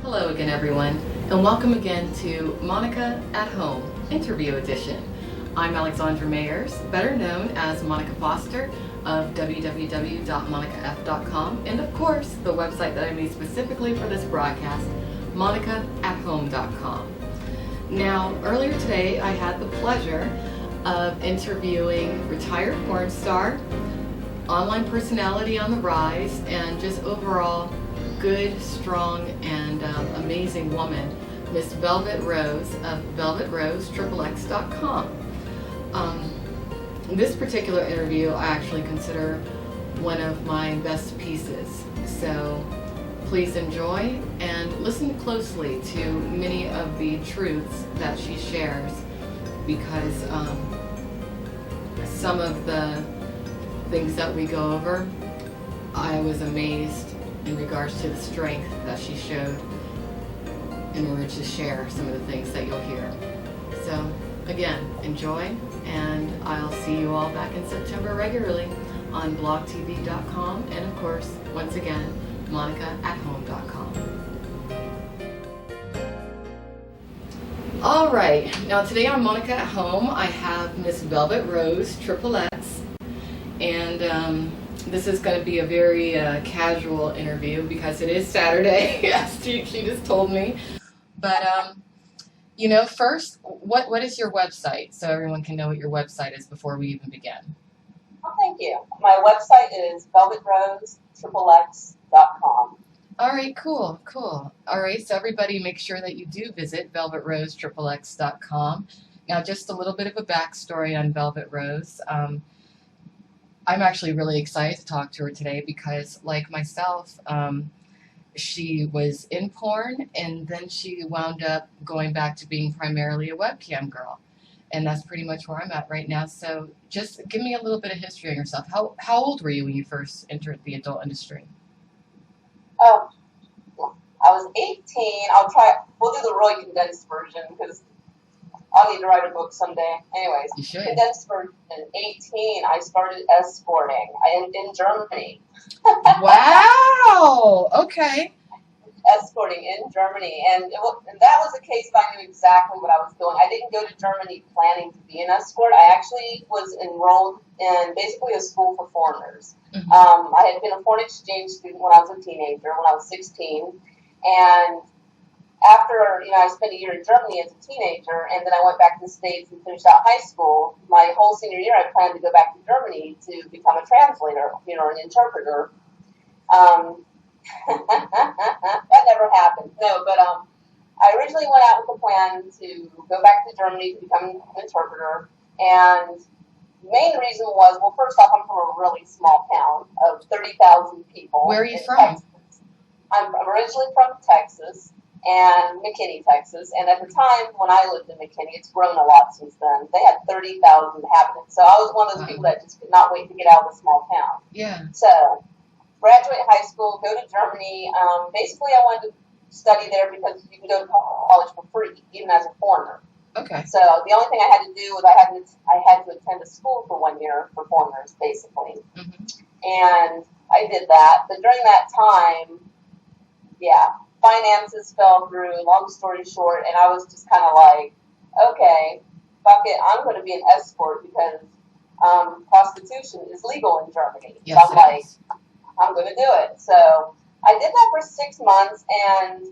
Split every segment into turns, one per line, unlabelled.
Hello again, everyone, and welcome again to Monica at Home Interview Edition. I'm Alexandra Mayers, better known as Monica Foster of www.monicaf.com, and of course, the website that I made specifically for this broadcast, monicaathome.com. Now, earlier today, I had the pleasure of interviewing retired porn star, online personality on the rise, and just overall good, strong, and amazing woman, Miss Velvet Rose of velvetroseXXX.com. This particular interview I actually consider one of my best pieces, so please enjoy and listen closely to many of the truths that she shares, because some of the things that we go over, I was amazed in regards to the strength that she showed in order to share some of the things that you'll hear. So again, enjoy, and I'll see you all back in September regularly on blogtv.com, and of course, once again, monicaathome.com. All right, now today on Monica at Home, I have Miss Velvet Rose XXX, and this is going to be a very casual interview because it is Saturday, as she just told me. But, first, what is your website, so everyone can know what your website is before we even begin?
Well, thank you. My website is velvetroseXXX.com.
All right, cool. All right, so everybody make sure that you do visit velvetroseXXX.com. Now, just a little bit of a backstory on Velvet Rose. I'm actually really excited to talk to her today because, like myself, she was in porn, and then she wound up going back to being primarily a webcam girl. And that's pretty much where I'm at right now. So just give me a little bit of history on yourself. How old were you when you first entered the adult industry?
I was 18. We'll do the really condensed version because I'll need to write a book someday. Anyways,
You should.
condensed version, 18, I started escorting in Germany.
Wow! Okay.
Escorting in Germany. And that was a case that I knew exactly what I was doing. I didn't go to Germany planning to be an escort. I actually was enrolled in basically a school for foreigners.
Mm-hmm.
I had been a foreign exchange student when I was a teenager, when I was 16. And after, I spent a year in Germany as a teenager, and then I went back to the States and finished out high school. My whole senior year, I planned to go back to Germany to become a translator, an interpreter. That never happened. No, but I originally went out with a plan to go back to Germany to become an interpreter, and the main reason was, well, first off, I'm from a really small town of 30,000 people.
Where are you from?
Texas. I'm originally from Texas, and McKinney, Texas, and at the time when I lived in McKinney, it's grown a lot since then. They had 30,000 inhabitants, so I was one of those people that just could not wait to get out of the small town.
Yeah.
So, graduate high school, go to Germany. Basically, I wanted to study there because you can go to college for free, even as a foreigner.
Okay.
So the only thing I had to do was I had to attend a school for 1 year for foreigners, basically.
Mm-hmm.
And I did that, but during that time, finances fell through, long story short, and I was just kind of like, okay, fuck it, I'm going to be an escort because prostitution is legal in Germany.
Yes,
so I'm like, I'm going to do it. So I did that for 6 months, and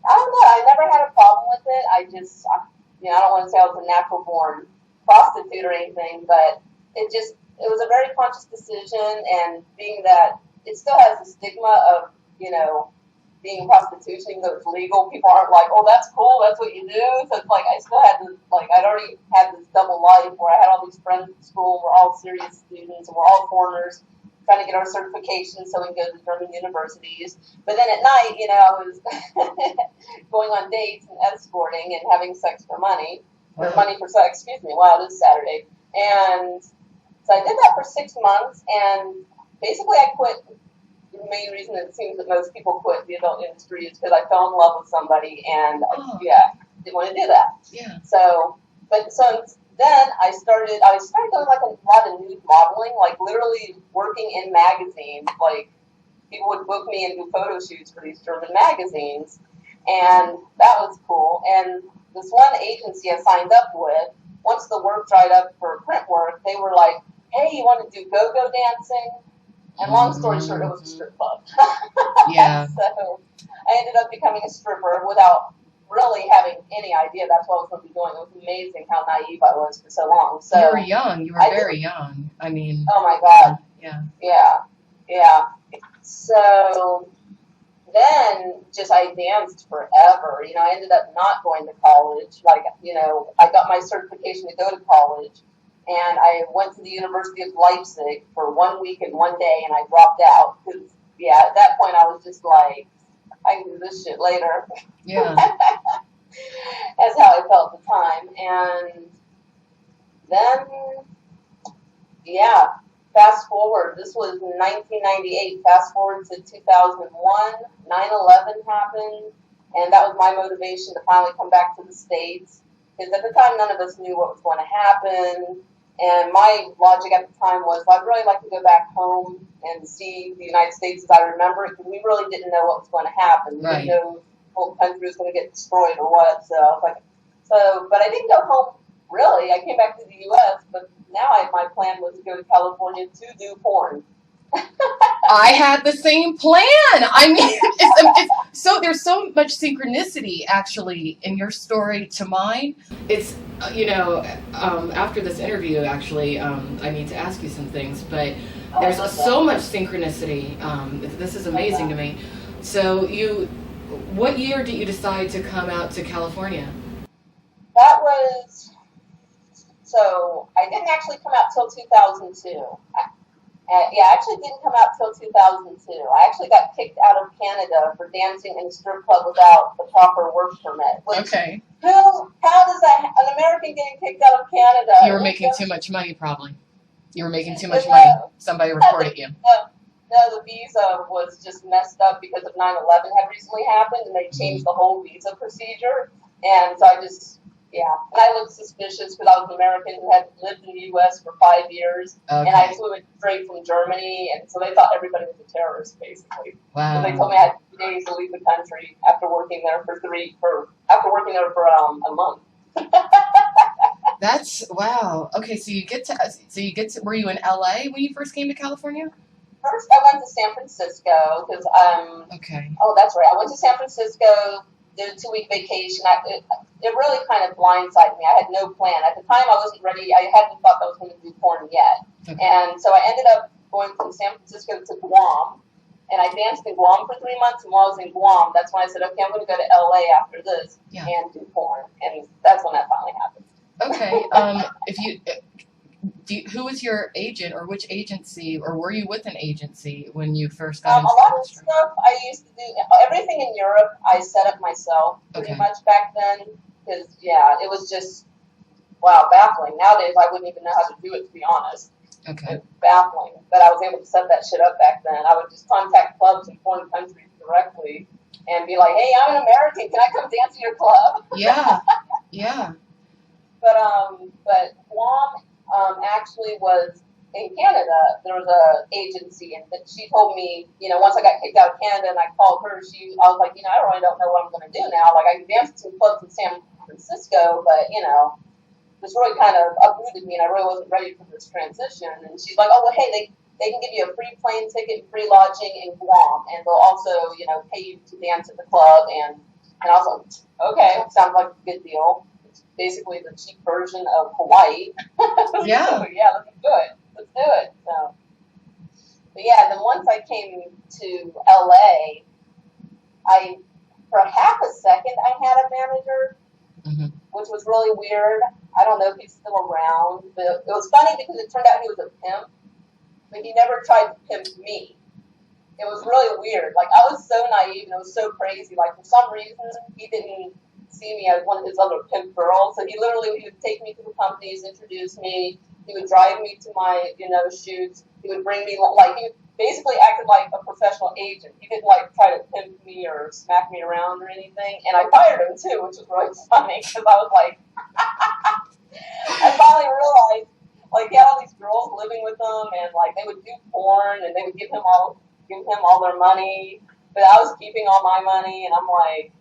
I don't know, I never had a problem with it. I don't want to say I was a natural born prostitute or anything, but it was a very conscious decision, and being that it still has the stigma of, being prostitution, even though it's legal, people aren't like, oh, that's cool, that's what you do. So it's like, I still had this, I'd already had this double life where I had all these friends at school, we're all serious students, and we're all foreigners, trying to get our certifications so we can go to German universities. But then at night, I was going on dates and escorting and having sex for money, or money for sex, excuse me, wow, it is Saturday. And so I did that for 6 months, and basically I quit. The main reason it seems that most people quit the adult industry is because I fell in love with somebody, and didn't want to do that.
Yeah.
So then I started doing a lot of nude modeling, literally working in magazines, people would book me and do photo shoots for these German magazines, and that was cool. And this one agency I signed up with, once the work dried up for print work, they were like, "Hey, you want to do go-go dancing?" And long story short, it was a strip club.
Yeah.
So I ended up becoming a stripper without really having any idea that's what I was going to be doing. It was amazing how naive I was for so long. So
you were young. You were very young. I mean.
Oh my God.
Yeah.
Yeah. So then just I danced forever. You know, I ended up not going to college. Like, you know, I got my certification to go to college, and I went to the University of Leipzig for 1 week and 1 day, and I dropped out because, yeah, at that point I was just like, I can do this shit later.
Yeah.
That's how I felt at the time. And then, yeah, fast forward. This was 1998. Fast forward to 2001. 9/11 happened, and that was my motivation to finally come back to the States. Because at the time, none of us knew what was going to happen. And my logic at the time was, I'd really like to go back home and see the United States as I remember it, because we really didn't know what was going to happen. We didn't know if the whole country was going to get destroyed or what. So I was like, but I didn't go home, really. I came back to the U.S., but now my plan was to go to California to do porn.
I had the same plan. I mean, so there's so much synchronicity actually in your story to mine. It's, you know, after this interview, actually, I need to ask you some things, but there's so much synchronicity. This is amazing to me. So what year did you decide to come out to California?
That was, so I didn't actually come out till 2002. I actually didn't come out till 2002. I actually got kicked out of Canada for dancing in a strip club without the proper work permit.
Okay.
How does an American getting kicked out of Canada?
You were making too much money, probably. You were making too much money. Somebody reported you.
No, the visa was just messed up because of 9/11 had recently happened, and they changed the whole visa procedure. And so and I looked suspicious because I was an American who had lived in the U.S. for 5 years, and I flew in straight from Germany, and so they thought everybody was a terrorist, basically.
Wow.
So they told me I had 2 days to leave the country after working there for a month.
That's wow. Okay, so you get to. Were you in LA when you first came to California?
First, I went to San Francisco because
Okay.
Oh, that's right. I went to San Francisco, did a 2-week vacation. It really kind of blindsided me. I had no plan. At the time, I wasn't ready. I hadn't thought that I was going to do porn yet. Okay. And so I ended up going from San Francisco to Guam, and I danced in Guam for 3 months. And while I was in Guam, that's when I said, okay, I'm going to go to LA after this and do porn. And that's when that finally happened.
Okay. Who was your agent, or which agency, or were you with an agency when you first got into
a lot of stuff I used to do. Everything in Europe, I set up myself pretty much back then. Because, it was just, baffling. Nowadays, I wouldn't even know how to do it, to be honest.
Okay.
It's baffling. But I was able to set that shit up back then. I would just contact clubs in foreign countries directly and be like, hey, I'm an American. Can I come dance in your club?
Yeah. Yeah.
But Guam actually was in Canada. There was a agency, and she told me, once I got kicked out of Canada and I called her, I was like, I really don't know what I'm going to do now. Like, I can dance in clubs in San Francisco, but, this really kind of uprooted me, and I really wasn't ready for this transition. And she's like, oh, well, hey, they can give you a free plane ticket, free lodging in Guam, and they'll also, pay you to dance at the club. And I was like, okay, sounds like a good deal. It's basically the cheap version of Hawaii.
Yeah.
So, let's do it. So, but then once I came to LA, for half a second, I had a manager, which was really weird. I don't know if he's still around, but it was funny because it turned out he was a pimp, but he never tried to pimp me. It was really weird. Like, I was so naive and it was so crazy. Like, for some reason, he didn't see me as one of his other pimp girls. So he would take me to the companies, introduce me. He would drive me to my, shoots. He would bring me, he basically acted like a professional agent. He didn't, try to pimp me or smack me around or anything. And I fired him, too, which was really funny, because I was like, I finally realized, he had all these girls living with him, and, they would do porn, and they would give him all give him all their money, but I was keeping all my money, and I'm like,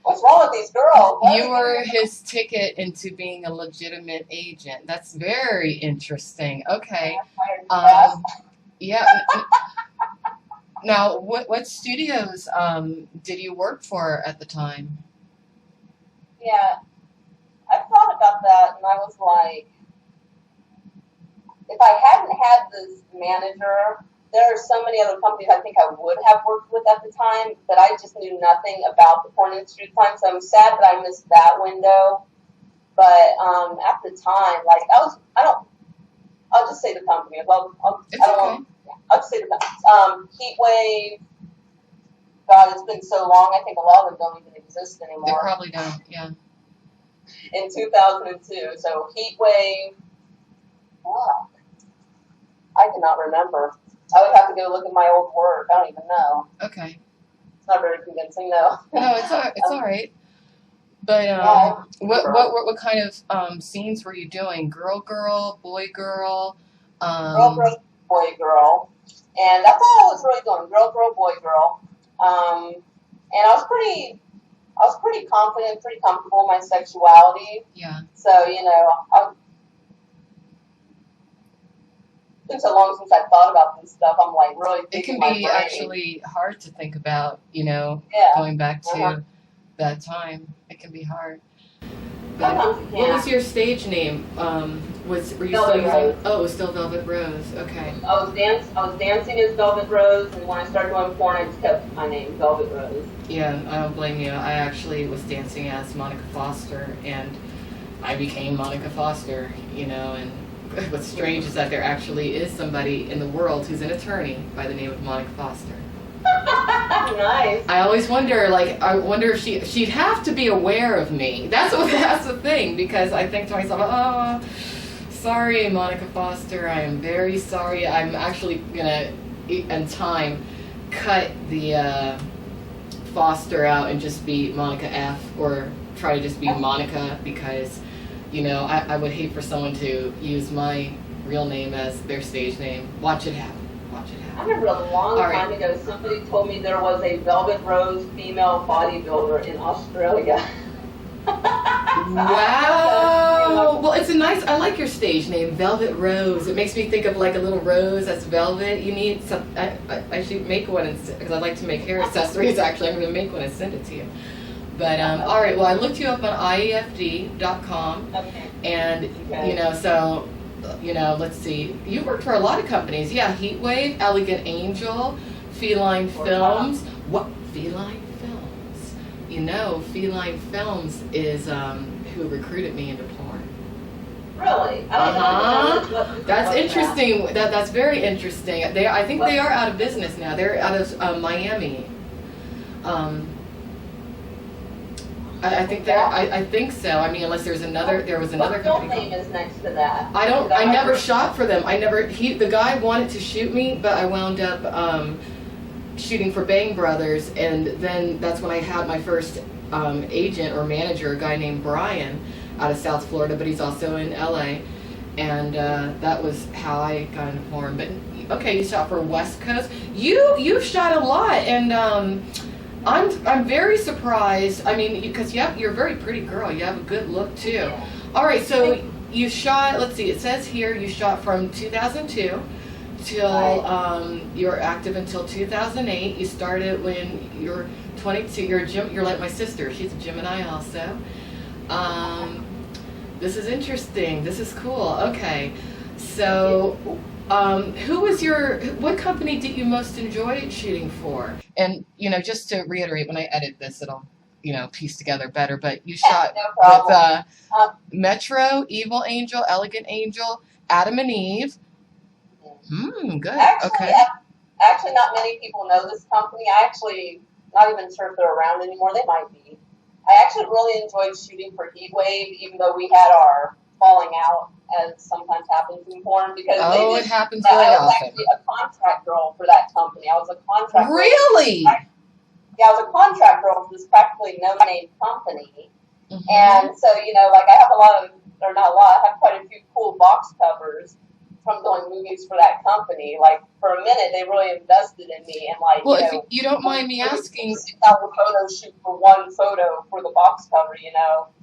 what's wrong with these girls?
You were his ticket into being a legitimate agent. That's very interesting. Okay. Yeah. Now, what studios did you work for at the time?
Yeah, I thought about that, and I was like, if I hadn't had this manager, there are so many other companies I think I would have worked with at the time that I just knew nothing about the porn industry at the time. So I'm sad that I missed that window. But at the time, like I'll just say the company. I'll just say the company. Heatwave. God, it's been so long. I think a lot of them don't even exist anymore.
They probably don't. Yeah.
In 2002, so Heatwave. Wow. I cannot remember. I would have to go look at my old work. I don't even know.
Okay.
It's not very convincing, though.
No, it's all right. But what kind of scenes were you doing? Girl, boy, girl.
Girl, boy, girl, and that's all I was really doing. Girl, boy, girl. And I was pretty confident, pretty comfortable in my sexuality.
Yeah.
So it's been so long since I thought about this stuff. I'm like really.
It can be actually hard to think about. Going back to that time, it can be hard. But what was your stage name? Were you still using? Oh, it was still Velvet Rose. Okay.
I was dancing as Velvet Rose, and when I started doing porn, I just kept my name Velvet Rose.
Yeah, I don't blame you. I actually was dancing as Monica Foster, and I became Monica Foster. And what's strange is that there actually is somebody in the world who's an attorney by the name of Monica Foster.
Nice.
I always wonder, I wonder if she'd have to be aware of me. That's the thing, because I think to myself, oh, sorry, Monica Foster, I am very sorry. I'm actually gonna, in time, cut the Foster out and just be Monica F, or try to just be Monica, because, I would hate for someone to use my real name as their stage name. Watch it happen.
I remember a long time ago, somebody told me there was a Velvet Rose female bodybuilder in Australia.
Wow! Well, I like your stage name, Velvet Rose. It makes me think of like a little rose that's velvet. You need some, I should make one, because I like to make hair accessories, actually. I'm going to make one and send it to you. But, all right, well, I looked you up on IEFD.com.
Okay.
And, so... let's see. You worked for a lot of companies. Yeah, Heatwave, Elegant Angel, Feline Films. What? Feline Films. Feline Films is who recruited me into porn.
Really? I don't know.
That's interesting. That's very interesting. I think they are out of business now. They're out of Miami. I think so. I mean, unless there was another
What
company.
film name is next to that?
I never shot for them. The guy wanted to shoot me, but I wound up shooting for Bang Brothers, and then that's when I had my first agent or manager, a guy named Brian, out of South Florida, but he's also in LA, and that was how I got into porn. But okay, you shot for West Coast. You've shot a lot, and I'm very surprised. I mean, because you're a very pretty girl. You have a good look too.
Yeah.
All right, so you shot. Let's see. It says here you shot from 2002 till you were active until 2008. You started when you were 22. You're like my sister. She's a Gemini also. This is interesting. This is cool. Okay, so. What company did you most enjoy shooting for? And, just to reiterate, when I edit this, it'll, piece together better, but you shot with Metro, Evil Angel, Elegant Angel, Adam and Eve. Good.
Actually, not many people know this company. Not even sure if they're around anymore. They might be. I actually really enjoyed shooting for Heatwave, even though we had our falling out, as sometimes happens in porn, because
it happens very often.
I was actually a contract girl for that company. I was a contract girl.
Really?
I was a contract girl for this practically no-name company. And so, I have I have quite a few cool box covers. from doing movies for that company. Like, for a minute, they really invested in me, and like,
Well, if you don't mind me
we would
asking,
6-hour photo shoot for one photo for the box cover,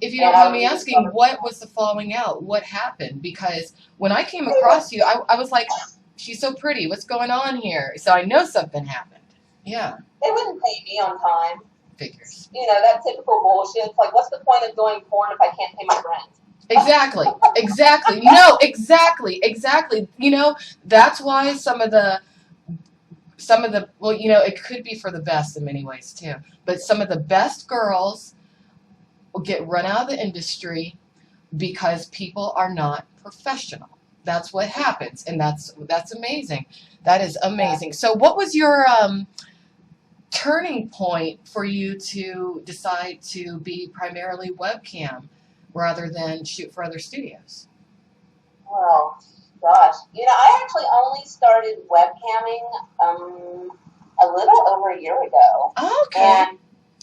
if you don't mind me asking, what was the falling out? What happened? Because when I came across you, I was like, she's so pretty. What's going on here? So I know something happened. Yeah.
They wouldn't pay me on time.
Figures.
That typical bullshit. It's like, what's the point of doing porn if I can't pay my rent?
Exactly. No, exactly. That's why some of the well, it could be for the best in many ways too. But some of the best girls will get run out of the industry because people are not professional. That's what happens, and that's amazing. That is amazing. So, what was your turning point for you to decide to be primarily webcam rather than shoot for other studios?
Well, gosh. I actually only started webcamming a little over a year ago.
Oh, okay.
And,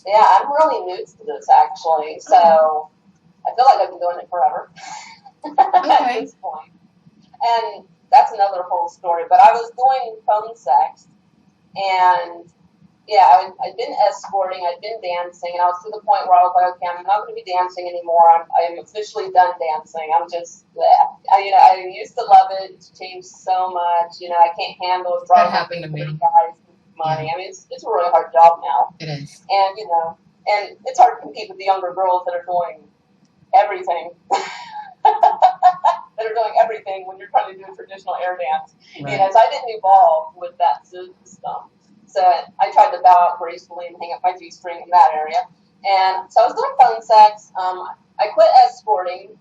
yeah, I'm really new to this, actually. So, I feel like I've been doing it forever at this point. And that's another whole story. But I was doing phone sex, and yeah, I'd been escorting, I'd been dancing, and I was to the point where I was like, okay, I'm not going to be dancing anymore. I'm officially done dancing. I'm just, I used to love it. It's changed so much. I can't handle it.
That happened to me.
Guys with money. I mean, it's a really hard job now.
It is.
And, and it's hard to compete with the younger girls that are doing everything. That are doing everything when you're trying to do a traditional air dance.
Right.
So I didn't evolve with that system. So I tried to bow out gracefully and hang up my G-string in that area. And so I was doing phone sex. I quit escorting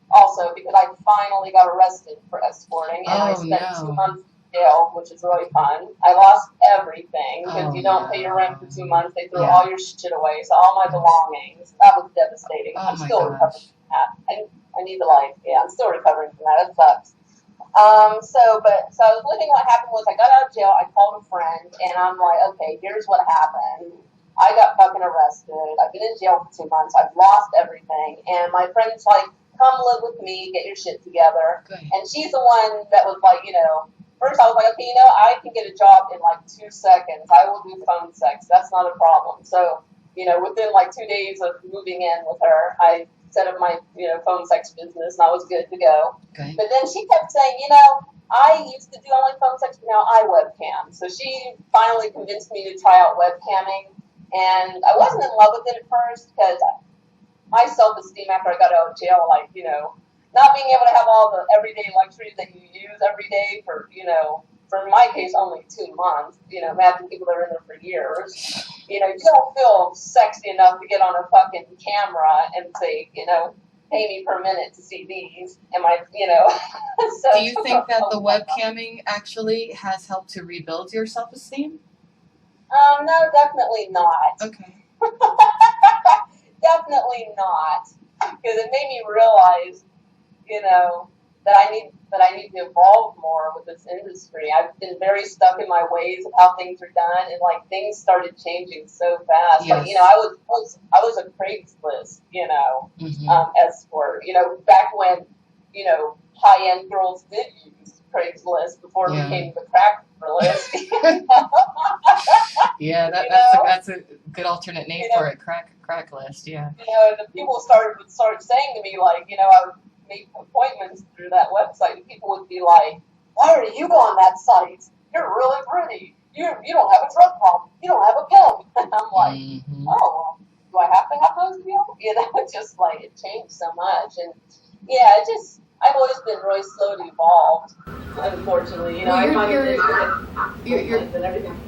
also because I finally got arrested for escorting. And I spent 2 months in jail, which is really fun. I lost everything because you don't pay your rent for 2 months. They threw all your shit away. So all my belongings. That was devastating. I'm still recovering from that. I need the life. Yeah, I'm still recovering from that. It sucks. So I was living. What happened was I got out of jail. I called a friend, and I'm like, okay, here's what happened. I got fucking arrested. I've been in jail for 2 months. I've lost everything. And my friend's like, come live with me, get your shit together.
Good.
And she's the one that was like, first I was like, okay, I can get a job in like 2 seconds. I will do phone sex. That's not a problem. So, within like 2 days of moving in with her, I set up my, phone sex business, and I was good to go.
Okay.
But then she kept saying, I used to do only phone sex, but now I webcam. So she finally convinced me to try out webcamming, and I wasn't in love with it at first because my self-esteem after I got out of jail, like, not being able to have all the everyday luxuries that you use every day for, for my case, only 2 months. Imagine people that are in there for years. You don't feel sexy enough to get on a fucking camera and say, pay me per minute to see these. So
do you think that the webcamming actually has helped to rebuild your self-esteem?
No, definitely not.
Okay.
Definitely not. Because it made me realize, that I need to evolve more with this industry. I've been very stuck in my ways of how things are done, and like things started changing so fast.
Yes.
Like, I was a Craigslist, escort. Back when, high-end girls did use Craigslist before it became the crack list.
Yeah, that's a good alternate name for it. Crack list. Yeah.
The people started saying to me like, I would make appointments through that website, and people would be like, why are you on that site? You're really pretty. You don't have a drug problem. You don't have a pill. And I'm like, oh, do I have to have those pills? It's just like, it changed so much. And yeah, I've always been really slow to evolve, unfortunately.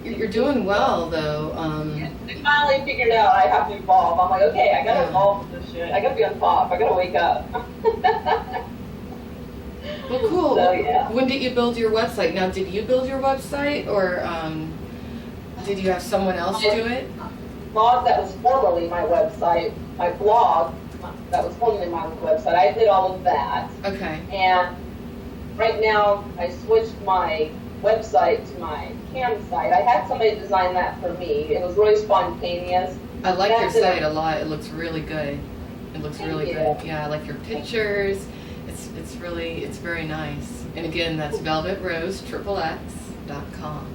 You're doing well, though.
I finally figured out I have to evolve. I'm like, okay, I gotta evolve with this shit. I gotta be on top. I gotta wake up.
Well, cool.
So, yeah.
When did you build your website? Now, did you build your website, or did you have someone else do it?
Blog that was formerly my website, my blog that was formerly my website. I did all of that.
Okay.
And right now, I switched my website to my cam site. I had somebody design that for me. It was really spontaneous.
I like your site a lot. It looks really good. It looks really good. Yeah, I like your pictures. It's very nice. And again, that's velvetrose.com.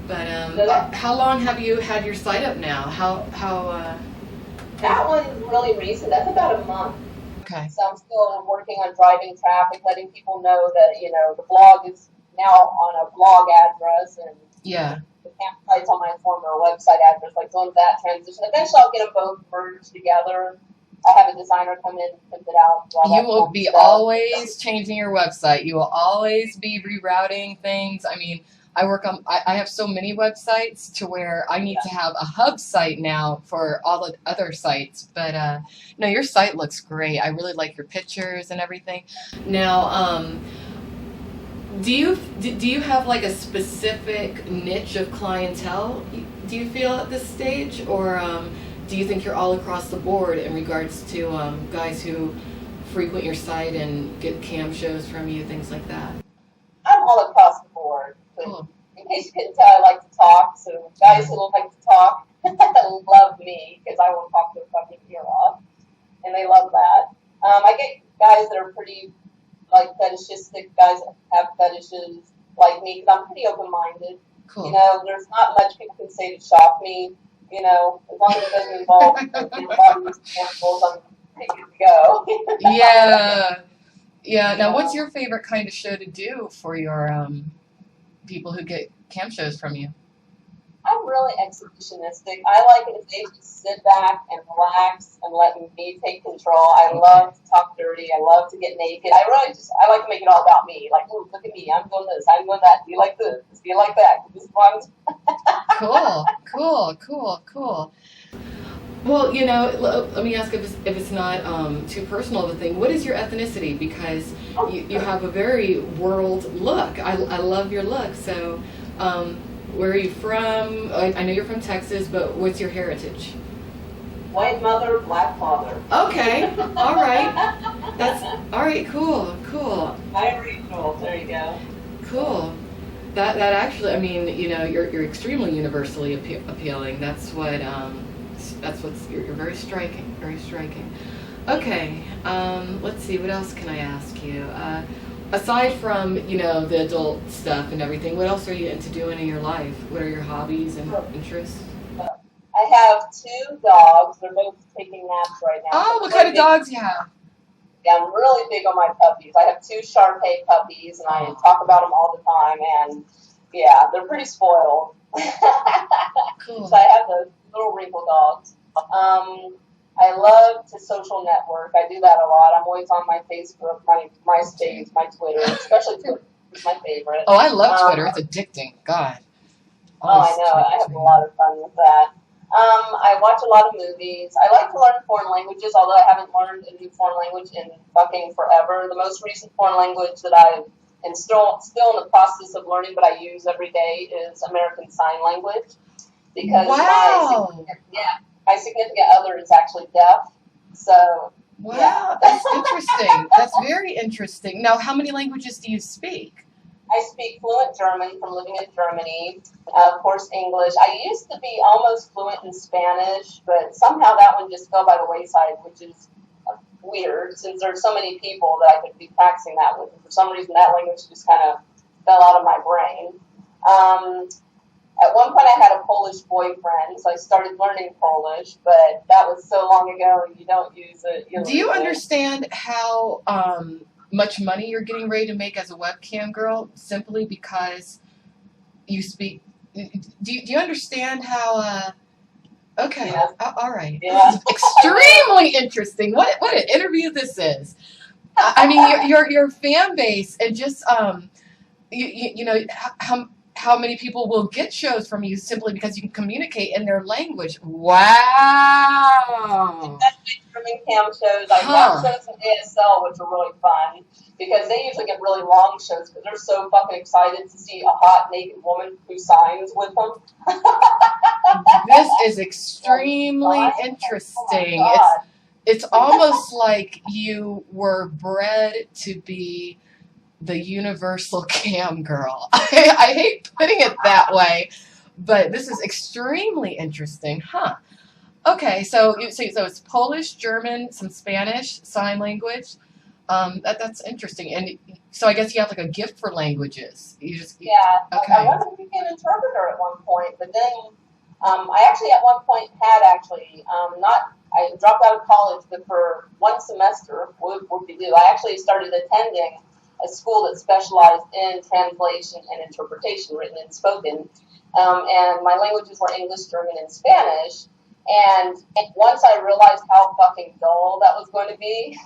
But how long have you had your site up now?
That one's really recent. That's about a month.
Okay.
So I'm still working on driving traffic, letting people know that, the blog is now on a blog address, and
Yeah.
the campsite's on my former website address, like doing that transition. Eventually I'll get them both merged together. I have a designer come in and print it out.
You will be always changing your website. You will always be rerouting things. I mean, I have so many websites to where I need to have a hub site now for all the other sites. But, your site looks great. I really like your pictures and everything. Now, do you have like a specific niche of clientele, do you feel at this stage? Or do you think you're all across the board in regards to guys who frequent your site and get cam shows from you, things like that?
I'm all across the board.
Cool.
In case you couldn't tell, I like to talk. So guys who like to talk love me because I will talk their fucking ear off, and they love that. I get guys that are pretty fetishistic, guys that have fetishes like me, because I'm pretty open-minded.
Cool.
There's not much people can say to shock me. As long as it doesn't involve bodies, animals, I'm pretty good to go.
Yeah. Now, what's your favorite kind of show to do for your people who get cam shows from you?
I'm really exhibitionistic. I like it if they just sit back and relax and let me take control. I love to talk dirty. I love to get naked. I like to make it all about me. Like, ooh, look at me. I'm doing this. I'm doing that. Do you like this? Do you like that? This is fun.
Cool. Well, let me ask if it's not too personal of a thing. What is your ethnicity? Because you have a very world look. I love your look. So, where are you from? I know you're from Texas, but what's your heritage?
White mother, black father.
Okay. All right. That's all right. Cool.
I'm regional. There you go.
Cool. That actually, I mean, you're extremely universally appealing. That's what's you're very striking. Very striking. Okay. Let's see. What else can I ask you? Aside from, the adult stuff and everything, what else are you into doing in your life? What are your hobbies and interests?
I have 2 dogs. They're both taking naps right now.
Oh, what kind of dogs you have?
Yeah, I'm really big on my puppies. I have 2 Shar-Pei puppies, and I talk about them all the time. And, yeah, they're pretty spoiled.
Cool.
So I have those little wrinkle dogs. I love to social network. I do that a lot. I'm always on my Facebook, my MySpace, my Twitter, especially Twitter is my favorite.
Oh, I love Twitter. It's addicting. God.
I know. I have a lot of fun with that. I watch a lot of movies. I like to learn foreign languages, although I haven't learned a new foreign language in fucking forever. The most recent foreign language that I am still in the process of learning, but I use every day, is American Sign Language. Because my significant other is actually deaf. So,
wow, that's interesting. That's very interesting. Now, how many languages do you speak?
I speak fluent German from living in Germany. Of course, English. I used to be almost fluent in Spanish, but somehow that one just fell by the wayside, which is weird since there's so many people that I could be practicing that with. For some reason, that language just kind of fell out of my brain. At one point, I had a Polish boyfriend, so I started learning Polish, but that was so long ago, and you don't use it.
Do you understand how much money you're getting ready to make as a webcam girl simply because you speak? Do you understand how? Okay,
yeah.
All right.
Yeah.
This is extremely interesting. What an interview this is. I mean, your fan base and just how many people will get shows from you simply because you can communicate in their language. Wow.
German cam shows. I got shows in ASL, which are really fun because they usually get really long shows because they're so fucking excited to see a hot naked woman who signs with them.
This is extremely interesting.
Oh
it's almost like you were bred to be the universal cam girl. I hate putting it that way, but this is extremely interesting, huh? Okay, so it's Polish, German, some Spanish, sign language. That's interesting. And so I guess you have like a gift for languages. You just
Yeah, I
okay.
wanted to become an interpreter at one point, but then I actually at one point had actually not. I dropped out of college, but for one semester, whoop-de-doo, I actually started attending a school that specialized in translation and interpretation, written and spoken. And my languages were English, German, and Spanish. And once I realized how fucking dull that was going to be,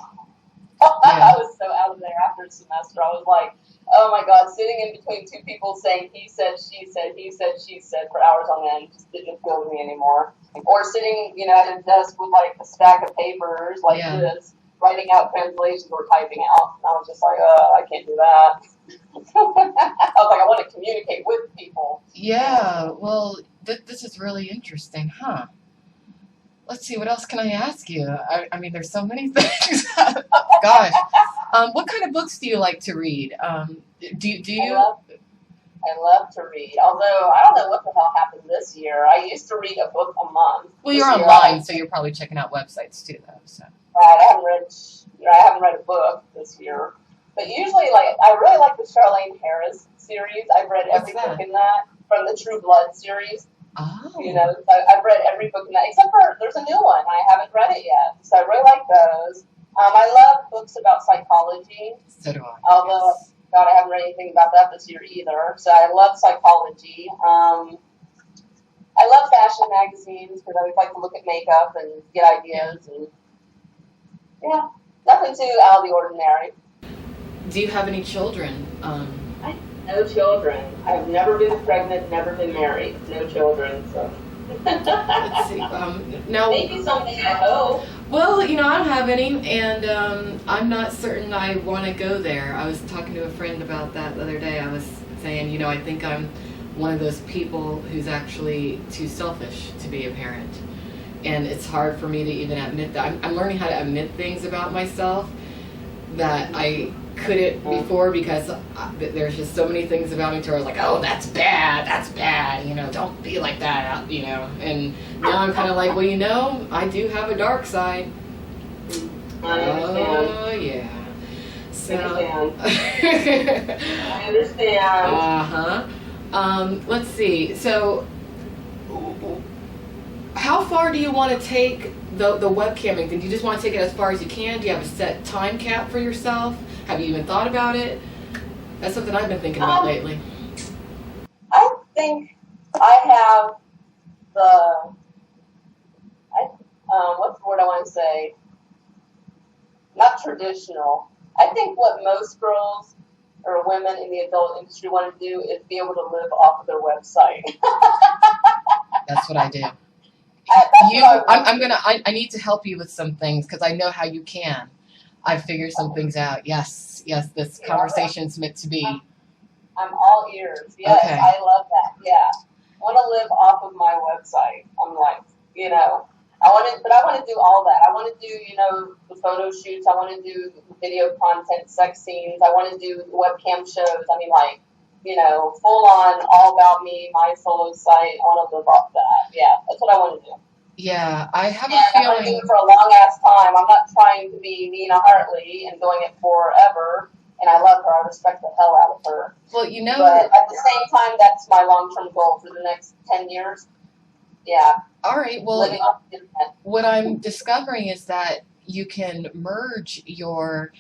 Yeah.
I was so out of there after a semester. I was like, oh my God, sitting in between two people saying he said, she said, he said, she said for hours on end just didn't appeal to me anymore. Or sitting, at a desk with like a stack of papers like
Yeah.
this, writing out translations or typing out. And I was just like, I can't do that. I was like, I want to communicate with people.
Yeah. Well, this is really interesting, huh? Let's see, what else can I ask you? I mean, there's so many things. Gosh. What kind of books do you like to read? Do you?
I love to read, although I don't know what the hell happened this year. I used to read a book a month.
Well, you're online, so you're probably checking out websites too, though. So.
Right, I haven't read a book this year, but usually, like, I really like the Charlene Harris series. I've read every book in that, from the True Blood series.
Oh.
I've read every book in that, except for there's a new one. I haven't read it yet, so I really like those. I love books about psychology.
So do I.
Although, yes. God, I haven't read anything about that this year either. So I love psychology. I love fashion magazines because I always like to look at makeup and get ideas. And yeah, nothing too out of the ordinary.
Do you have any children?
I have no children. I've never been pregnant, never been married. No children, so.
Let's see. Now,
maybe someday, I hope.
Well, I don't have any, and I'm not certain I want to go there. I was talking to a friend about that the other day. I was saying, I think I'm one of those people who's actually too selfish to be a parent. And it's hard for me to even admit that. I'm learning how to admit things about myself that I couldn't before, because there's just so many things about me to where I was like, oh, that's bad, don't be like that, and now I'm kind of like, well, I do have a dark side.
I understand.
Oh, yeah. So,
I understand.
Let's see. So, how far do you want to take the webcamming thing? Do you just want to take it as far as you can? Do you have a set time cap for yourself? Have you even thought about it? That's something I've been thinking about lately.
I think I have what's the word I want to say? Not traditional. I think what most girls or women in the adult industry want to do is be able to live off of their website.
That's what I do. I need to help you with some things because I know how you can. I've figured some things out. Yes, this conversation's meant to be.
I'm all ears. Yes, okay. I love that. Yeah. I want to live off of my website. I'm like, I want to do all that. I want to do, the photo shoots. I want to do video content, sex scenes. I want to do webcam shows. I mean, like, full on, all about me, my solo site. I want to live off that. Yeah, that's what I want to do.
Yeah, I have a feeling.
I'm going to do it for a long ass time. I'm not trying to be Nina Hartley and doing it forever. And I love her. I respect the hell out of her.
Well,
But at the same time, that's my long-term goal for the next 10 years. Yeah.
All right. Well, what I'm discovering is that you can merge your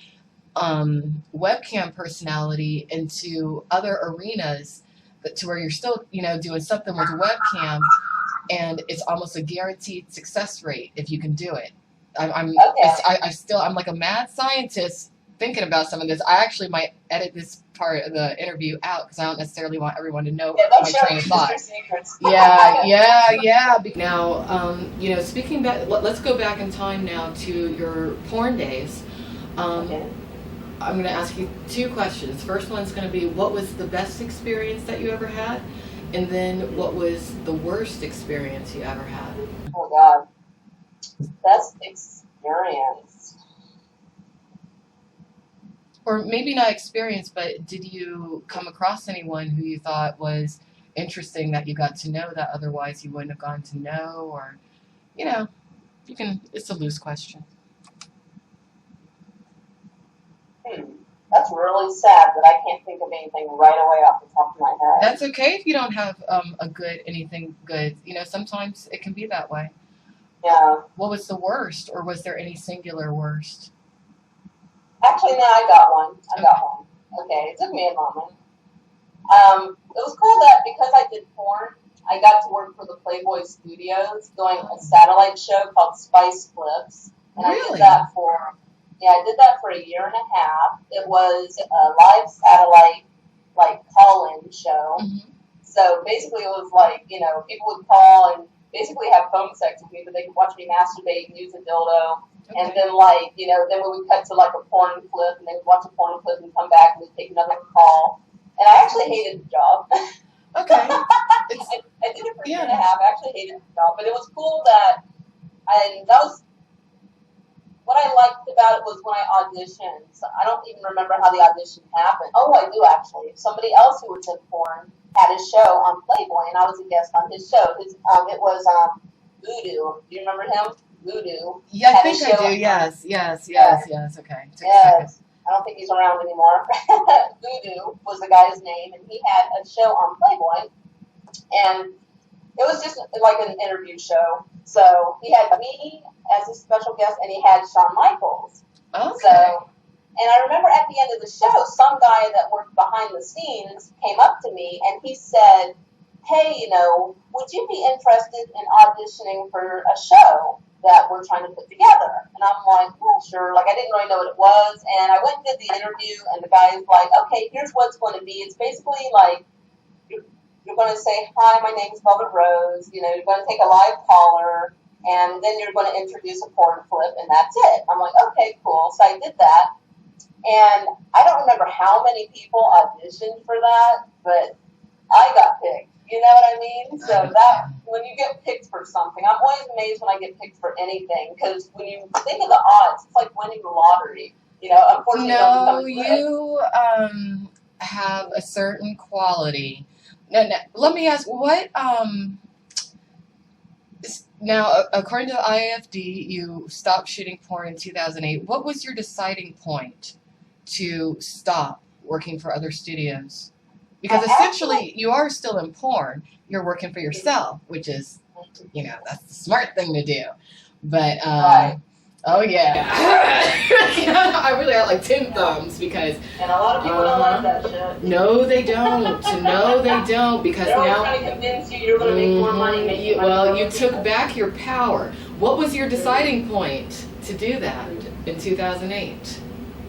webcam personality into other arenas, but to where you're still, doing something with a webcam, and it's almost a guaranteed success rate if you can do it. I'm like a mad scientist thinking about some of this. I actually might edit this part of the interview out because I don't necessarily want everyone to know my train of thought. Yeah. Now, speaking back, let's go back in time now to your porn days.
Okay.
I'm going to ask you two questions. First one's going to be, what was the best experience that you ever had? And then what was the worst experience you ever had?
Oh, God. Best experience.
Or maybe not experience, but did you come across anyone who you thought was interesting that you got to know that otherwise you wouldn't have gone to know? Or, it's a loose question.
That's really sad that I can't think of anything right away off the top of my head.
That's okay if you don't have anything good. Sometimes it can be that way.
Yeah.
What was the worst, or was there any singular worst?
Actually, no, I got one. Okay, it took me a moment. It was cool that because I did porn, I got to work for the Playboy Studios doing a satellite show called Spice Flips. And
Really?
I did that for a year and a half. It was a live satellite, call-in show.
Mm-hmm.
So basically it was people would call and basically have phone sex with me, but they could watch me masturbate and use a dildo. Okay. And then then we would cut to a porn clip, and they would watch a porn clip and come back and we'd take another call. And I actually hated the job.
Okay.
I did it for a year and a half. I actually hated the job, but it was cool that what I liked about it was when I auditioned. So I don't even remember how the audition happened. Oh, I do actually. Somebody else who was in porn had a show on Playboy, and I was a guest on his show. It was Voodoo. Do you remember him? Voodoo.
Yeah, I think I do. Yes. Okay.
Yes. I don't think he's around anymore. Voodoo was the guy's name, and he had a show on Playboy, and it was just like an interview show. So he had me as a special guest, and he had Shawn Michaels.
Okay.
So, and I remember at the end of the show, some guy that worked behind the scenes came up to me, and he said, "Hey, would you be interested in auditioning for a show that we're trying to put together?" And I'm like, "Yeah, sure." I didn't really know what it was, and I went and did the interview, and the guy's like, "Okay, here's what it's going to be. It's basically you're going to say, 'Hi, my name is Velvet Rose.' You're going to take a live caller, and then you're going to introduce a porn clip, and that's it." I'm like, "Okay, cool." So I did that, and I don't remember how many people auditioned for that, but I got picked. You know what I mean? So that when you get picked for something, I'm always amazed when I get picked for anything, because when you think of the odds, it's like winning the lottery. Unfortunately,
no, you have a certain quality. Now, let me ask, what now, according to the IFD, you stopped shooting porn in 2008. What was your deciding point to stop working for other studios? Because essentially, you are still in porn. You're working for yourself, which is, that's the smart thing to do. But,
right.
Oh, yeah. I really had 10 thumbs because...
And a lot of people don't like that shit.
No, they don't. No, they don't. Because
they're
now...
trying to convince you going to make more money.
You took back your power. What was your deciding point to do that in 2008?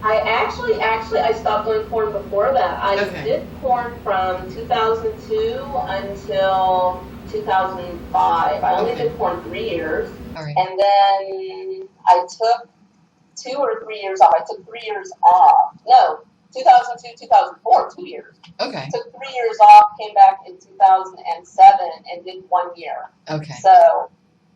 I stopped doing porn before that. I did porn from 2002 until 2005. I only did porn 3 years.
All right.
And then I took 2 or 3 years off. I took 3 years off. No, 2002, 2004, 2 years.
Okay.
Took 3 years off, came back in 2007 and did 1 year.
Okay.
So,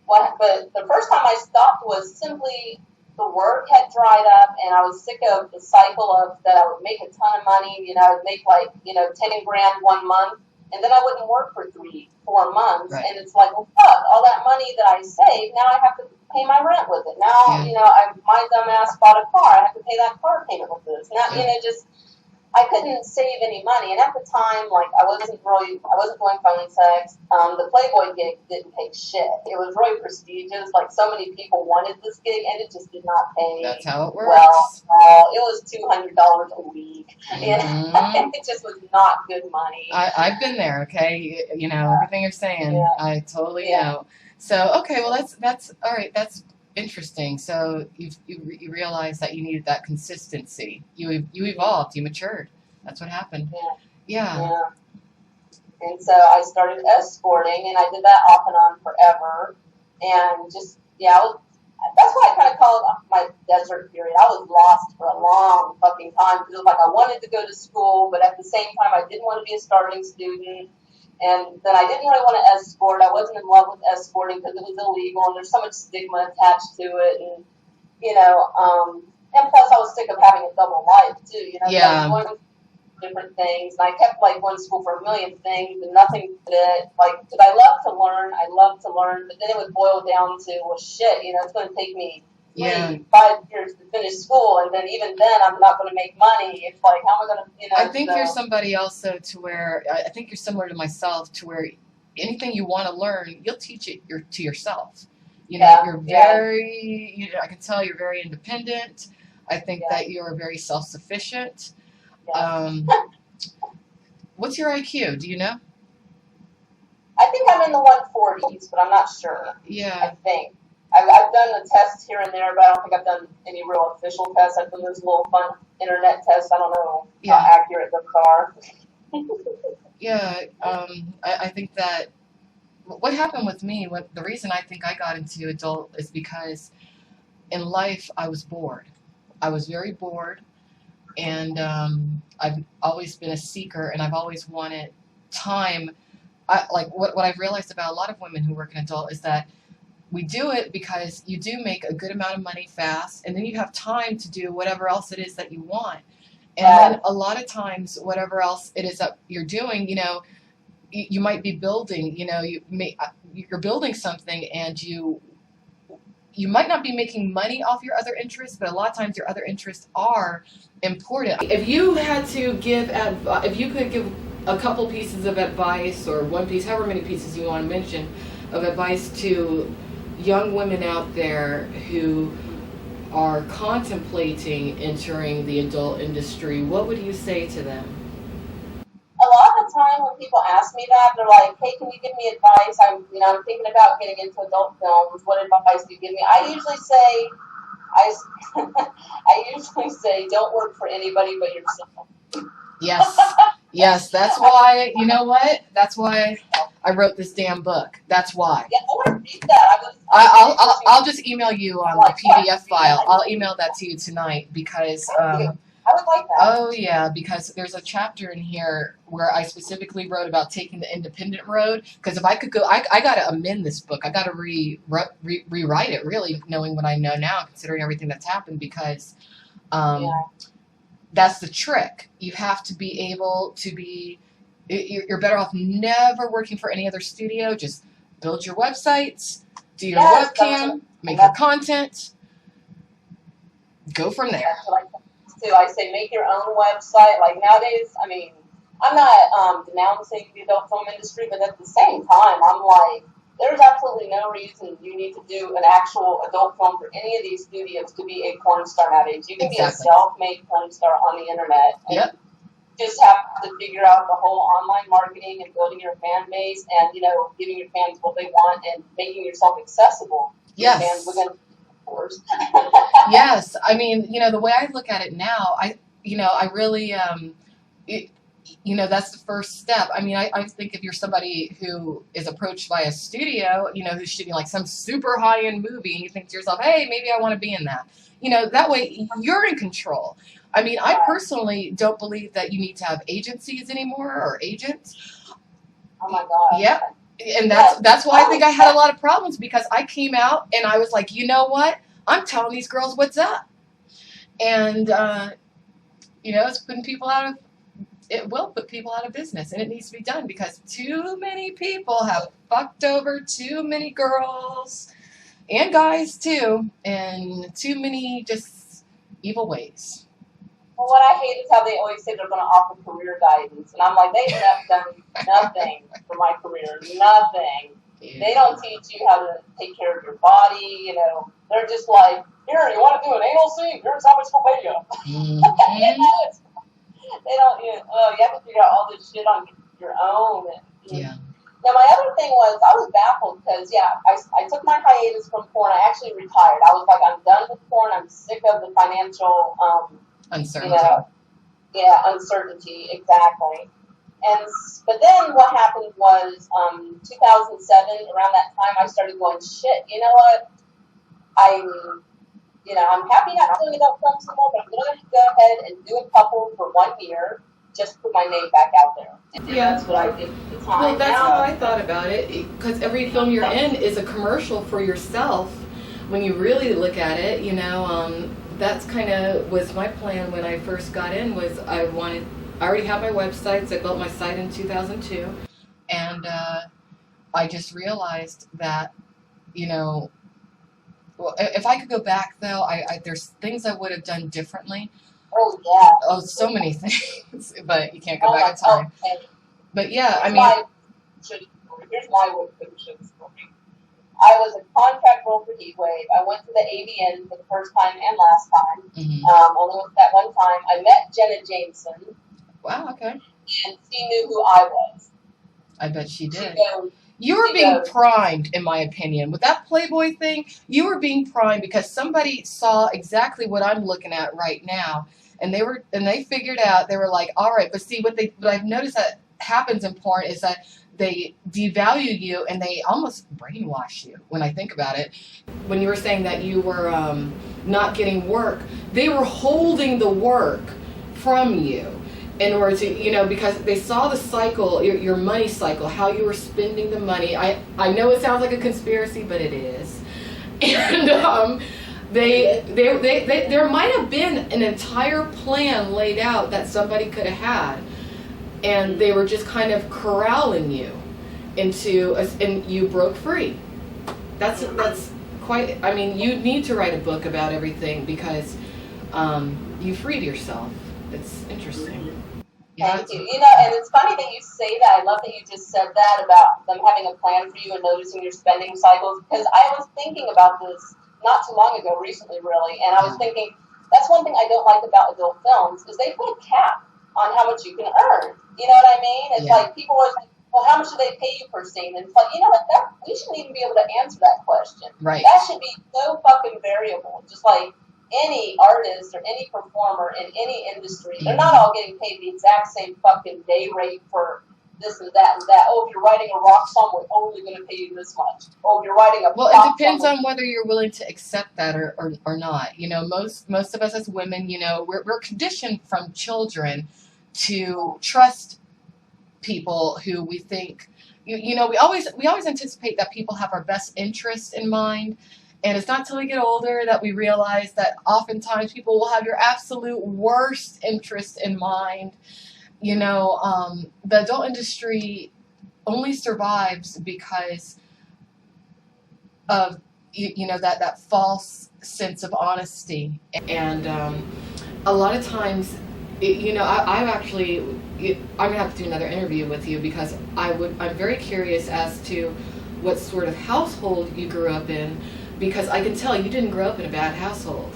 but the first time I stopped was simply the work had dried up, and I was sick of the cycle of that I would make a ton of money. I would make 10 grand 1 month, and then I wouldn't work for 3-4 months. Right. And it's like, well, fuck, all that money that I saved, now I have to pay my rent with it. Now, my dumb ass bought a car. I have to pay that car payment with this. Now, I couldn't save any money. And at the time, I wasn't doing phone sex. The Playboy gig didn't pay shit. It was really prestigious. So many people wanted this gig, and it just did not pay.
That's how it works.
Well, it was $200 a week. Mm-hmm. It just was not good money.
I've been there, okay? Everything you're saying, yeah. I totally know. So, okay, well, that's all right. That's interesting. So you realized that you needed that consistency. You evolved. You matured. That's what happened. Yeah.
And so I started escorting, and I did that off and on forever. And just that's why I kind of call it my desert period. I was lost for a long fucking time because it was I wanted to go to school, but at the same time I didn't want to be a starting student. And then I didn't really want to escort. I wasn't in love with escorting because it was illegal, and there's so much stigma attached to it. And, and plus I was sick of having a double life, too.
Yeah.
Going to different things. And I kept, going to school for a million things, and nothing fit. Because I love to learn. But then it would boil down to, well, shit, it's going to take me
Yeah.
5 years to finish school, and then even then I'm not going to make money. It's like, how am I going to,
I think you're somebody also to where I think you're similar to myself to where anything you want to learn, you'll teach it to yourself. You know,
Yeah,
you're
yeah,
very, I can tell you're very independent. I think
yeah,
that you're very self-sufficient.
yes.
Um, what's your IQ? Do you know?
I think I'm in the 140s, but I'm not sure. I
Yeah,
think. I've done the tests here and there, but I don't think I've done any real official tests. I've done those little fun internet tests. I don't know how
yeah,
accurate those are.
yeah. I think that what happened with me, what the reason I think I got into adult is because in life I was bored. I was very bored, and I've always been a seeker, and I've always wanted time. Like what I've realized about a lot of women who work in adult is that we do it because you do make a good amount of money fast, and then you have time to do whatever else it is that you want. And
Yeah,
then a lot of times, whatever else it is that you're doing, you might be building, you're building something, and you might not be making money off your other interests, but a lot of times your other interests are important. If you had to give if you could give a couple pieces of advice, or one piece, however many pieces you want to mention, of advice to young women out there who are contemplating entering the adult industry, what would you say to them?
a lot of the time when people ask me that, they're like, "Hey, can you give me advice? I'm thinking about getting into adult films. What advice do you give me?" I, I usually say, don't work for anybody but yourself.
Yes, yes, that's why, you know what? That's why I wrote this damn book. That's why.
Yeah, I want to read that.
I'll just email you the PDF file. I'll email that to you tonight because
I would like that.
oh yeah, because there's a chapter in here where I specifically wrote about taking the independent road. Because if I could go, I got to amend this book. I got to rewrite it, really, knowing what I know now, considering everything that's happened. Because um,
Yeah.
that's the trick. You have to be able to be. You're better off never working for any other studio. Just build your websites, do your
Yes,
webcam, make your content, go from there.
That's what I do. I say make your own website. Like nowadays, I mean, I'm not denouncing the adult film industry, but at the same time, I'm like, there's absolutely no reason you need to do an actual adult film for any of these studios to be a porn star nowadays. You can be a self-made porn star on the internet. And
Yep.
just have to figure out the whole online marketing and building your fan base and, giving your fans what they want and making yourself accessible to your fans within, of course.
Yes. I mean, the way I look at it now, I really, that's the first step. I mean, I think if you're somebody who is approached by a studio, who's shooting like some super high-end movie, and you think to yourself, hey, maybe I want to be in that. That way you're in control. I mean, I personally don't believe that you need to have agencies anymore or agents.
Oh my God.
Yep. And that's why I think I had a lot of problems, because I came out and I was like, you know what? I'm telling these girls what's up. And, it's putting people it will put people out of business, and it needs to be done because too many people have fucked over too many girls and guys too, and too many just evil ways.
Well, what I hate is how they always say they're going to offer career guidance, and I'm like, they have done nothing for my career, nothing. Yeah. They don't teach you how to take care of your body, They're just like, here, you want to do an anal scene? Here's how much we'll pay you.
Mm-hmm.
They don't, you have to figure out all this shit on your own.
Yeah.
Now, my other thing was, I was baffled because, I took my hiatus from porn. I actually retired. I was like, I'm done with porn. I'm sick of the financial
uncertainty.
Uncertainty, exactly. But then what happened was 2007, around that time, I started going, shit, you know what? I'm happy not doing adult films anymore, but I'm going to go ahead and do a couple for 1 year, just put my name back out there. And that's what I did at the time.
Well, that's how I thought about it, because every film you're in is a commercial for yourself. When you really look at it, that's kind of was my plan when I first got in. Was I already have my websites. I built my site in 2002, and I just realized that, Well, if I could go back though, there's things I would have done differently.
Oh yeah.
Oh, so many things, but you can't go
Oh
back
my
in time.
God.
But yeah, I
Here's
mean,
my here's my sugar story. I was a contract role for Heatwave. I went to the AVN for the first time and last time.
mhm.
Only went that one time. I met Jenna Jameson,
Wow, okay.
and she knew who I was.
I bet she
She
did.
goes,
You were
she
being
goes,
primed, in my opinion. With that Playboy thing, you were being primed because somebody saw exactly what I'm looking at right now. And they figured out, they were like, all right, but see what I've noticed that happens in porn is that they devalue you and they almost brainwash you when I think about it. When you were saying that you were not getting work, they were holding the work from you in order to, because they saw the cycle, your money cycle, how you were spending the money. I know it sounds like a conspiracy, but it is. And there might have been an entire plan laid out that somebody could have had, and they were just kind of corralling you and you broke free. That's quite. I mean, you need to write a book about everything because you freed yourself. It's interesting.
Thank you. And it's funny that you say that. I love that you just said that about them having a plan for you and noticing your spending cycles, because I was thinking about this not too long ago, recently really, and I was thinking, that's one thing I don't like about adult films, is they put a cap on how much you can earn. You know what I mean? It's like, people are like, well, how much do they pay you per scene? And it's like, you know what, we shouldn't even be able to answer that question.
Right.
That should be so fucking variable. Just like any artist or any performer in any industry, they're not all getting paid the exact same fucking day rate for this and that and that. Oh, if you're writing a rock song, we're only going to pay you this much. Oh, if you're writing a
well,
pop
it depends
song,
on whether you're willing to accept that or not. Most of us as women, we're conditioned from children to trust people who we think, we always anticipate that people have our best interest in mind. And it's not till we get older that we realize that oftentimes people will have your absolute worst interest in mind. The adult industry only survives because of that false sense of honesty, and a lot of times, I've actually, I'm gonna have to do another interview with you because I'm very curious as to what sort of household you grew up in, because I can tell you didn't grow up in a bad household.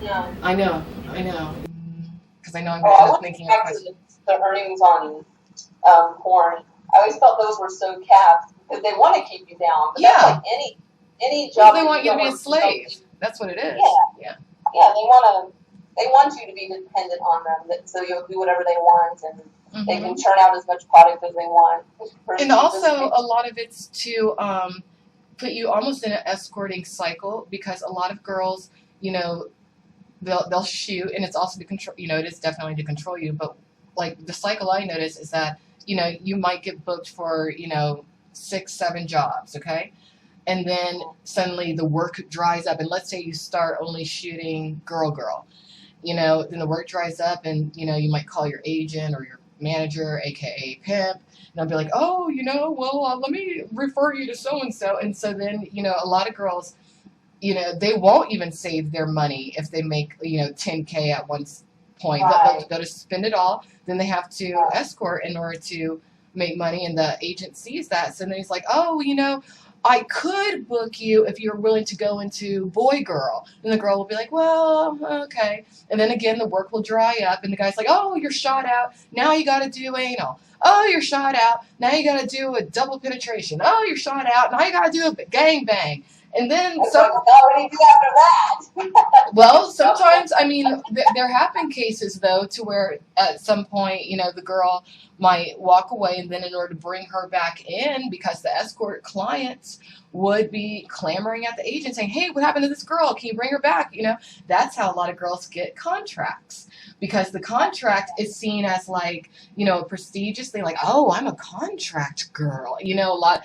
no.
I know. Because I know I'm
I
going to
went
thinking of
back to
questions.
the earnings on porn. I always felt those were so capped because they want to keep you down. But that's like any job.
Well, they want you to be a
don't
slave.
keep-
That's what it is.
Yeah. Yeah, they want you to be dependent on them, so you'll do whatever they want, and they can churn out as much product as they want.
And also, a lot of it's to put you almost in an escorting cycle, because a lot of girls, they'll shoot, and it's also to control. It is definitely to control you. But like the cycle I notice is that you might get booked for 6-7 jobs, okay, and then suddenly the work dries up, and let's say you start only shooting girl. Then the work dries up, and you might call your agent or your manager, aka pimp, and they'll be like, oh, let me refer you to so and so. And so then a lot of girls, they won't even save their money if they make 10K at one point.
Right.
They'll just spend it all. Then they have to escort in order to make money, and the agent sees that. So then he's like, oh, I could book you if you're willing to go into boy girl. And the girl will be like, well, okay. And then again, the work will dry up, and the guy's like, oh, you're shot out. Now you got to do anal. Oh, you're shot out. Now you got to do a double penetration. Oh, you're shot out. Now you got to do a gang bang. And then
what do you do after that?
Well, sometimes, there have been cases, though, to where at some point, the girl might walk away, and then in order to bring her back in, because the escort clients would be clamoring at the agent saying, hey, what happened to this girl? Can you bring her back? That's how a lot of girls get contracts, because the contract is seen as like, a prestigious thing, like, oh, I'm a contract girl. A lot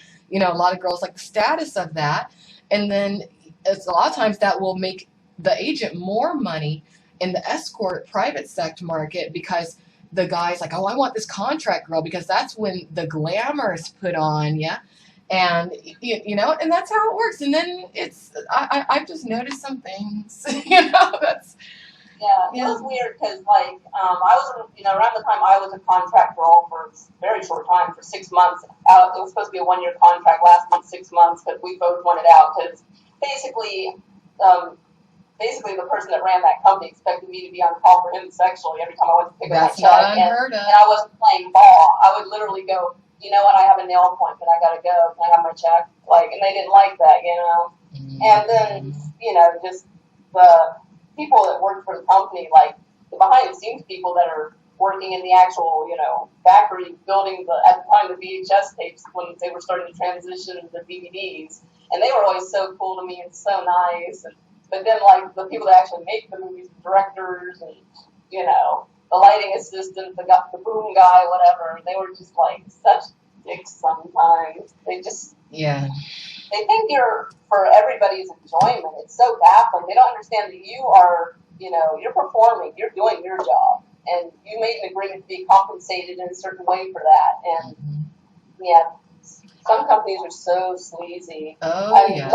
of girls like the status of that. And then it's a lot of times that will make the agent more money in the escort private sector market, because the guy's like, oh, I want this contract girl, because that's when the glamour is put on, yeah. And and that's how it works. And then I've just noticed some things. That's
Yeah, it was weird because, like, I was, around the time I was a contract role for a very short time, for 6 months. It was supposed to be a 1 year contract, lasted 6 months, but we both wanted out because basically, um, basically the person that ran that company expected me to be on call for him sexually every time I went to pick up my
that's
check,
not unheard of.
and I wasn't playing ball. I would literally go, you know what, I have a nail appointment, I gotta go. Can I have my check? Like, and they didn't like that. And then, just the people that work for the company, like the behind the scenes people that are working in the actual, factory building at the time the VHS tapes when they were starting to transition to DVDs. And they were always so cool to me and so nice. But then, like, the people that actually make the movies, the directors and, the lighting assistant, the boom guy, whatever, they were just like such dicks sometimes. They think you're for everybody's enjoyment. It's so baffling. They don't understand that you are, you're performing, you're doing your job, and you made an agreement to be compensated in a certain way for that. And some companies are so sleazy.
Oh, yes.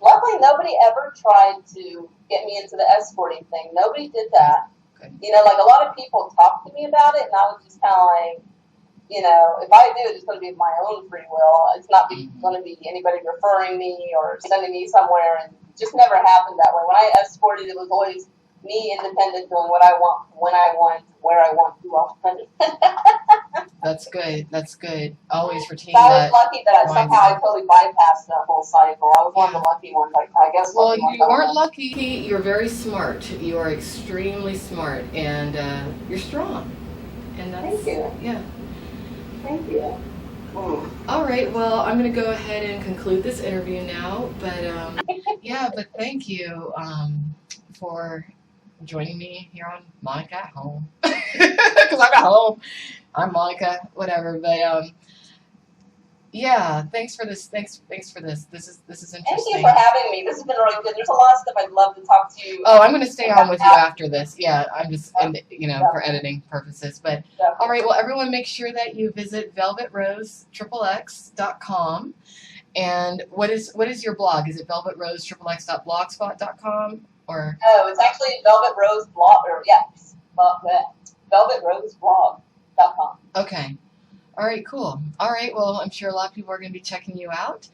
Luckily, nobody ever tried to get me into the escorting thing. Nobody did that.
Good.
Like a lot of people talked to me about it, and I was just kind of like, if I do it, it's going to be of my own free will. It's not going to be anybody referring me or sending me somewhere, and it just never happened that way. When I escorted, it was always me, independent, doing what I want, when I want, where I want, who I want.
That's good. That's good. Always retain
so
that.
I was lucky that I totally bypassed that whole cycle. I was one of the lucky ones, I guess.
Well, you weren't lucky. You're very smart. You are extremely smart, and you're strong. And that's,
Thank you.
Yeah.
Thank you.
All right. Well, I'm going to go ahead and conclude this interview now. But but thank you for joining me here on Monica at Home. Because I'm at home. I'm Monica. Whatever. But thanks for this. Thanks for this. This is interesting.
Thank you for having me. This has been really good. There's a lot of stuff I'd love to talk to you.
Oh, I'm going to stay on with you after this. Yeah, I'm just, for editing purposes. But all right, well, everyone, make sure that you visit velvetrose.xxx.com. And what is your blog? Is it velvetrose.xxx.blogspot.com or?
No, it's actually Velvet Rose blog. VelvetRoseblog.com.
Okay. All right, cool. All right, well, I'm sure a lot of people are going to be checking you out.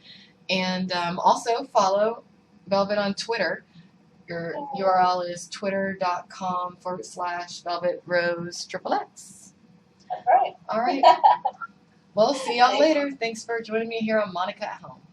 And also follow Velvet on Twitter. Your URL is twitter.com/VelvetRoseXXX.
That's right.
All right. Well, see y'all later. Thanks for joining me here on Monica at Home.